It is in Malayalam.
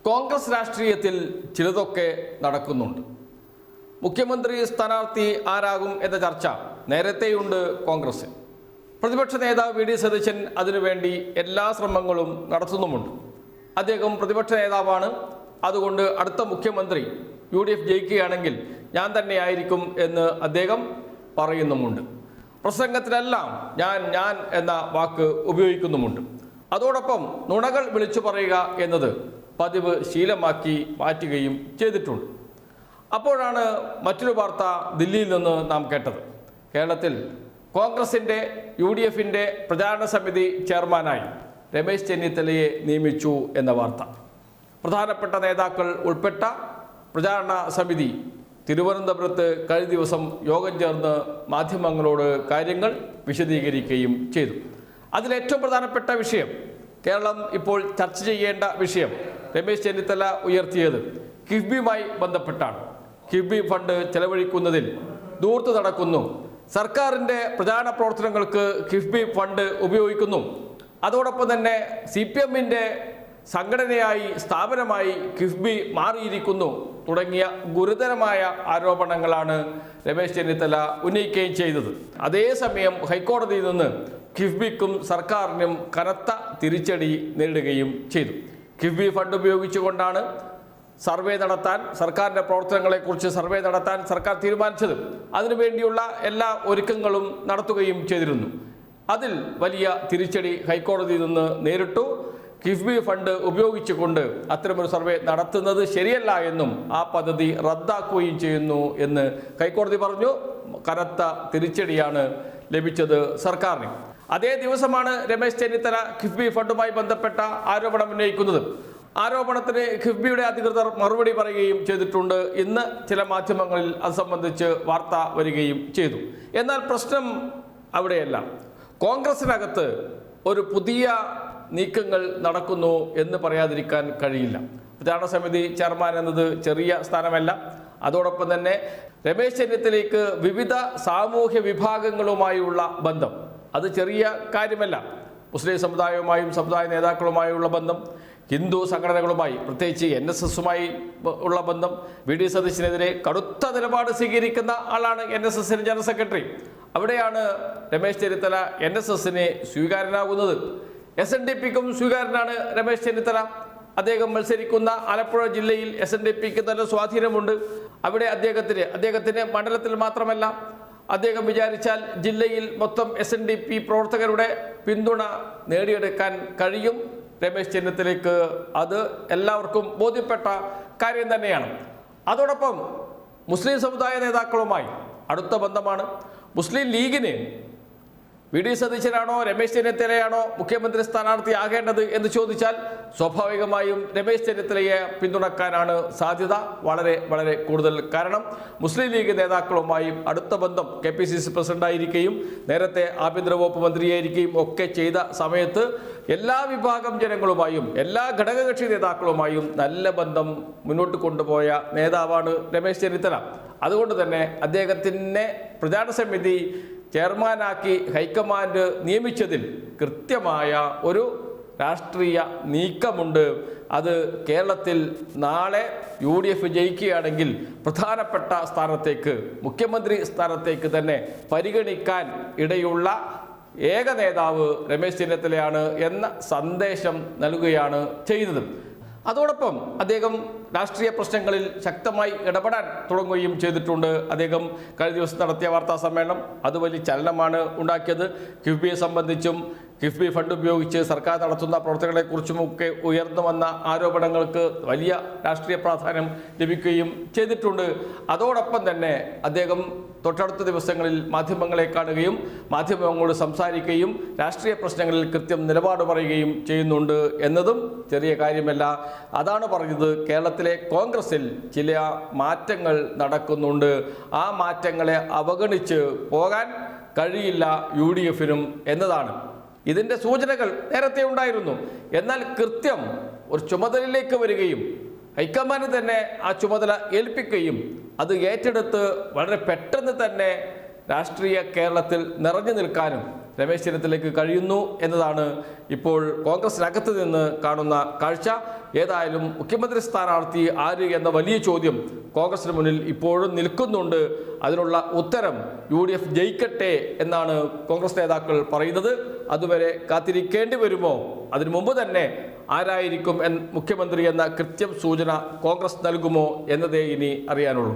കോൺഗ്രസ് രാഷ്ട്രീയത്തിൽ ചിലതൊക്കെ നടക്കുന്നുണ്ട്. മുഖ്യമന്ത്രി സ്ഥാനാർത്ഥി ആരാകും എന്ന ചർച്ച നേരത്തെയുണ്ട് കോൺഗ്രസിൽ. പ്രതിപക്ഷ നേതാവ് വി ഡി സതീശൻ അതിനുവേണ്ടി എല്ലാ ശ്രമങ്ങളും നടത്തുന്നുമുണ്ട്. അദ്ദേഹം പ്രതിപക്ഷ നേതാവാണ്, അതുകൊണ്ട് അടുത്ത മുഖ്യമന്ത്രി UDF ജയിക്കുകയാണെങ്കിൽ ഞാൻ തന്നെയായിരിക്കും എന്ന് അദ്ദേഹം പറയുന്നുമുണ്ട്. പ്രസംഗത്തിലെല്ലാം ഞാൻ എന്ന വാക്ക് ഉപയോഗിക്കുന്നുമുണ്ട്. അതോടൊപ്പം നുണകൾ വിളിച്ചു പറയുക എന്നത് പതിവ് ശീലമാക്കി മാറ്റുകയും ചെയ്തിട്ടുണ്ട്. അപ്പോഴാണ് മറ്റൊരു വാർത്ത ദില്ലിയിൽ നിന്ന് നാം കേട്ടത്. കേരളത്തിൽ കോൺഗ്രസിൻ്റെ UDFൻ്റെ പ്രചാരണ സമിതി ചെയർമാനായി രമേശ് ചെന്നിത്തലയെ നിയമിച്ചു എന്ന വാർത്ത. പ്രധാനപ്പെട്ട നേതാക്കൾ ഉൾപ്പെട്ട പ്രചാരണ സമിതി തിരുവനന്തപുരത്ത് കഴിഞ്ഞ ദിവസം യോഗം ചേർന്ന് മാധ്യമങ്ങളോട് കാര്യങ്ങൾ വിശദീകരിക്കുകയും ചെയ്തു. അതിലേറ്റവും പ്രധാനപ്പെട്ട വിഷയം, കേരളം ഇപ്പോൾ ചർച്ച ചെയ്യേണ്ട വിഷയം രമേശ് ചെന്നിത്തല ഉയർത്തിയത് കിഫ്ബിയുമായി ബന്ധപ്പെട്ടാണ്. കിഫ്ബി ഫണ്ട് ചെലവഴിക്കുന്നതിൽ ധൂർത്ത് നടക്കുന്നു, സർക്കാരിൻ്റെ പ്രചാരണ പ്രവർത്തനങ്ങൾക്ക് കിഫ്ബി ഫണ്ട് ഉപയോഗിക്കുന്നു, അതോടൊപ്പം തന്നെ CPMൻ്റെ സംഘടനയായി സ്ഥാപനമായി കിഫ്ബി മാറിയിരിക്കുന്നു തുടങ്ങിയ ഗുരുതരമായ ആരോപണങ്ങളാണ് രമേശ് ചെന്നിത്തല ഉന്നയിക്കുകയും ചെയ്തത്. അതേസമയം ഹൈക്കോടതിയിൽ നിന്ന് കിഫ്ബിക്കും സർക്കാരിനും കനത്ത തിരിച്ചടി നേരിടുകയും ചെയ്തു. കിഫ്ബി ഫണ്ട് ഉപയോഗിച്ചുകൊണ്ടാണ് സർവേ നടത്താൻ, സർക്കാരിൻ്റെ പ്രവർത്തനങ്ങളെക്കുറിച്ച് സർവേ നടത്താൻ സർക്കാർ തീരുമാനിച്ചത്. അതിനുവേണ്ടിയുള്ള എല്ലാ ഒരുക്കങ്ങളും നടത്തുകയും ചെയ്തിരുന്നു. അതിൽ വലിയ തിരിച്ചടി ഹൈക്കോടതിയിൽ നിന്ന് നേരിട്ടു. കിഫ്ബി ഫണ്ട് ഉപയോഗിച്ചുകൊണ്ട് അത്തരമൊരു സർവേ നടത്തുന്നത് ശരിയല്ല എന്നും ആ പദ്ധതി റദ്ദാക്കുകയും ചെയ്യുന്നു എന്ന് ഹൈക്കോടതി പറഞ്ഞു. കനത്ത തിരിച്ചടിയാണ് ലഭിച്ചത് സർക്കാരിന്. അതേ ദിവസമാണ് രമേശ് ചെന്നിത്തല കിഫ്ബി ഫണ്ടുമായി ബന്ധപ്പെട്ട ആരോപണം ഉന്നയിക്കുന്നത്. ആരോപണത്തിന് കിഫ്ബിയുടെ അധികൃതർ മറുപടി പറയുകയും ചെയ്തിട്ടുണ്ട്. ഇന്ന് ചില മാധ്യമങ്ങളിൽ അത് സംബന്ധിച്ച് വാർത്ത വരികയും ചെയ്തു. എന്നാൽ പ്രശ്നം അവിടെയല്ല. കോൺഗ്രസിനകത്ത് ഒരു പുതിയ നീക്കങ്ങൾ നടക്കുന്നു എന്ന് പറയാതിരിക്കാൻ കഴിയില്ല. പ്രചാരണ സമിതി ചെയർമാൻ എന്നത് ചെറിയ സ്ഥാനമല്ല. അതോടൊപ്പം തന്നെ രമേശ് ചെന്നിത്തലയ്ക്ക് വിവിധ സാമൂഹ്യ വിഭാഗങ്ങളുമായുള്ള ബന്ധം അത് ചെറിയ കാര്യമല്ല. മുസ്ലിം സമുദായവുമായും സമുദായ നേതാക്കളുമായുള്ള ബന്ധം, ഹിന്ദു സംഘടനകളുമായി പ്രത്യേകിച്ച് NSSുമായി ഉള്ള ബന്ധം, വി ഡി സതീശനെതിരെ കടുത്ത നിലപാട് സ്വീകരിക്കുന്ന ആളാണ് NSSന് ജനറൽ സെക്രട്ടറി. അവിടെയാണ് രമേശ് ചെന്നിത്തല NSSന് സ്വീകാര്യനാകുന്നത്. SNDPക്കും സ്വീകാര്യനാണ് രമേശ് ചെന്നിത്തല. അദ്ദേഹം മത്സരിക്കുന്ന ആലപ്പുഴ ജില്ലയിൽ SNDPക്ക് നല്ല സ്വാധീനമുണ്ട്. അവിടെ അദ്ദേഹത്തിന് മണ്ഡലത്തിൽ മാത്രമല്ല, അദ്ദേഹം വിചാരിച്ചാൽ ജില്ലയിൽ മൊത്തം SNDP പ്രവർത്തകരുടെ പിന്തുണ നേടിയെടുക്കാൻ കഴിയും രമേശ് ചെന്നിത്തലയ്ക്ക്. അത് എല്ലാവർക്കും ബോധ്യപ്പെട്ട കാര്യം തന്നെയാണ്. അതോടൊപ്പം മുസ്ലിം സമുദായ നേതാക്കളുമായി അടുത്ത ബന്ധമാണ്. മുസ്ലിം ലീഗിന് വി ഡി സതീശനാണോ രമേശ് ചെന്നിത്തലയാണോ മുഖ്യമന്ത്രി സ്ഥാനാർത്ഥി ആകേണ്ടത് എന്ന് ചോദിച്ചാൽ സ്വാഭാവികമായും രമേശ് ചെന്നിത്തലയെ പിന്തുണക്കാനാണ് സാധ്യത വളരെ വളരെ കൂടുതൽ. കാരണം മുസ്ലിം ലീഗ് നേതാക്കളുമായും അടുത്ത ബന്ധം KPCC പ്രസിഡന്റായിരിക്കുകയും നേരത്തെ ആഭ്യന്തര വകുപ്പ് മന്ത്രിയായിരിക്കുകയും ഒക്കെ ചെയ്ത സമയത്ത് എല്ലാ വിഭാഗം ജനങ്ങളുമായും എല്ലാ ഘടകകക്ഷി നേതാക്കളുമായും നല്ല ബന്ധം മുന്നോട്ട് കൊണ്ടുപോയ നേതാവാണ് രമേശ് ചെന്നിത്തല. അതുകൊണ്ട് തന്നെ അദ്ദേഹത്തിനെ പ്രചാരണ സമിതി ചെയർമാനാക്കി ഹൈക്കമാൻഡ് നിയമിച്ചതിൽ കൃത്യമായ ഒരു രാഷ്ട്രീയ നീക്കമുണ്ട്. അത് കേരളത്തിൽ നാളെ UDF ജയിക്കുകയാണെങ്കിൽ പ്രധാനപ്പെട്ട സ്ഥാനത്തേക്ക്, മുഖ്യമന്ത്രി സ്ഥാനത്തേക്ക് തന്നെ പരിഗണിക്കാൻ ഇടയുള്ള ഏക നേതാവ് രമേശ് ചെന്നിത്തലയാണ് എന്ന സന്ദേശം നൽകുകയാണ് ചെയ്തത്. അതോടൊപ്പം അദ്ദേഹം രാഷ്ട്രീയ പ്രശ്നങ്ങളിൽ ശക്തമായി ഇടപെടാൻ തുടങ്ങുകയും ചെയ്തിട്ടുണ്ട്. അദ്ദേഹം കഴിഞ്ഞ ദിവസം നടത്തിയ വാർത്താ സമ്മേളനം അത് വലിയ ചലനമാണ് ഉണ്ടാക്കിയത്. കിഫ്ബിയെ സംബന്ധിച്ചും കിഫ്ബി ഫണ്ട് ഉപയോഗിച്ച് സർക്കാർ നടത്തുന്ന പ്രവർത്തനങ്ങളെക്കുറിച്ചുമൊക്കെ ഉയർന്നു വന്ന ആരോപണങ്ങൾക്ക് വലിയ രാഷ്ട്രീയ പ്രാധാന്യം ലഭിക്കുകയും ചെയ്തിട്ടുണ്ട്. അതോടൊപ്പം തന്നെ അദ്ദേഹം തൊട്ടടുത്ത ദിവസങ്ങളിൽ മാധ്യമങ്ങളെ കാണുകയും മാധ്യമങ്ങളോട് സംസാരിക്കുകയും രാഷ്ട്രീയ പ്രശ്നങ്ങളിൽ കൃത്യം നിലപാട് പറയുകയും ചെയ്യുന്നുണ്ട് എന്നതും ചെറിയ കാര്യമല്ല. അതാണ് പറഞ്ഞത്, കേരളത്തിലെ കോൺഗ്രസിൽ ചില മാറ്റങ്ങൾ നടക്കുന്നുണ്ട്. ആ മാറ്റങ്ങളെ അവഗണിച്ച് പോകാൻ കഴിയില്ല UDFനും എന്നതാണ്. ഇതിൻ്റെ സൂചനകൾ നേരത്തെ ഉണ്ടായിരുന്നു. എന്നാൽ കൃത്യം ഒരു ചുമതലയിലേക്ക് വരികയും ഹൈക്കമാൻഡ് തന്നെ ആ ചുമതല ഏൽപ്പിക്കുകയും അത് ഏറ്റെടുത്ത് വളരെ പെട്ടെന്ന് തന്നെ രാഷ്ട്രീയ കേരളത്തിൽ നിറഞ്ഞു നിൽക്കാനും രമേശ് ചെന്നിത്തലയ്ക്ക് കഴിയുന്നു എന്നതാണ് ഇപ്പോൾ കോൺഗ്രസിനകത്ത് നിന്ന് കാണുന്ന കാഴ്ച. ഏതായാലും മുഖ്യമന്ത്രി സ്ഥാനാർത്ഥി ആര് എന്ന വലിയ ചോദ്യം കോൺഗ്രസിന് മുന്നിൽ ഇപ്പോഴും നിൽക്കുന്നുണ്ട്. അതിനുള്ള ഉത്തരം UDF ജയിക്കട്ടെ എന്നാണ് കോൺഗ്രസ് നേതാക്കൾ പറയുന്നത്. അതുവരെ കാത്തിരിക്കേണ്ടി വരുമോ? അതിനു മുമ്പ് തന്നെ ആരായിരിക്കും മുഖ്യമന്ത്രി എന്ന കൃത്യം സൂചന കോൺഗ്രസ് നൽകുമോ എന്നതേ ഇനി അറിയാനുള്ളൂ.